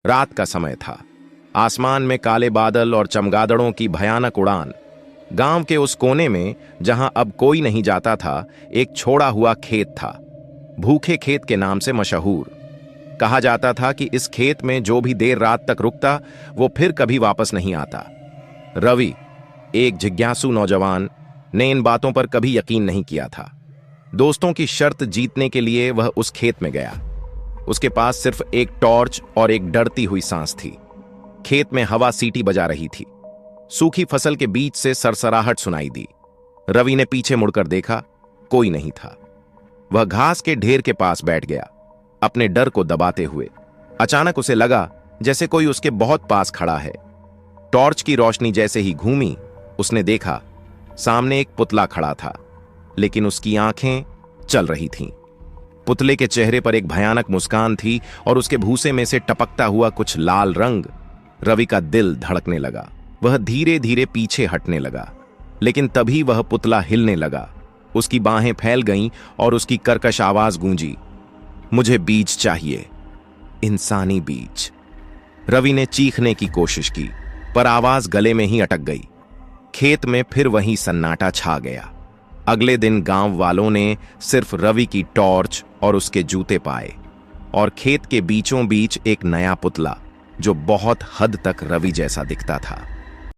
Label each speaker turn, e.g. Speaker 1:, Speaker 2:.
Speaker 1: रात का समय था। आसमान में काले बादल और चमगादड़ों की भयानक उड़ान। गांव के उस कोने में जहां अब कोई नहीं जाता था, एक छोड़ा हुआ खेत था, भूखे खेत के नाम से मशहूर। कहा जाता था कि इस खेत में जो भी देर रात तक रुकता वो फिर कभी वापस नहीं आता। रवि, एक जिज्ञासु नौजवान, ने इन बातों पर कभी यकीन नहीं किया था। दोस्तों की शर्त जीतने के लिए वह उस खेत में गया। उसके पास सिर्फ एक टॉर्च और एक डरती हुई सांस थी। खेत में हवा सीटी बजा रही थी। सूखी फसल के बीच से सरसराहट सुनाई दी। रवि ने पीछे मुड़कर देखा, कोई नहीं था। वह घास के ढेर के पास बैठ गया, अपने डर को दबाते हुए। अचानक उसे लगा जैसे कोई उसके बहुत पास खड़ा है। टॉर्च की रोशनी जैसे ही घूमी, उसने देखा सामने एक पुतला खड़ा था, लेकिन उसकी आंखें चल रही थीं। पुतले के चेहरे पर एक भयानक मुस्कान थी और उसके भूसे में से टपकता हुआ कुछ लाल रंग। रवि का दिल धड़कने लगा। वह धीरे धीरे पीछे हटने लगा, लेकिन तभी वह पुतला हिलने लगा। उसकी बाहें फैल गईं और उसकी कर्कश आवाज गूंजी, मुझे बीज चाहिए, इंसानी बीज। रवि ने चीखने की कोशिश की, पर आवाज गले में ही अटक गई। खेत में फिर वही सन्नाटा छा गया। अगले दिन गांव वालों ने सिर्फ रवि की टॉर्च और उसके जूते पाए, और खेत के बीचों बीच एक नया पुतला जो बहुत हद तक रवि जैसा दिखता था।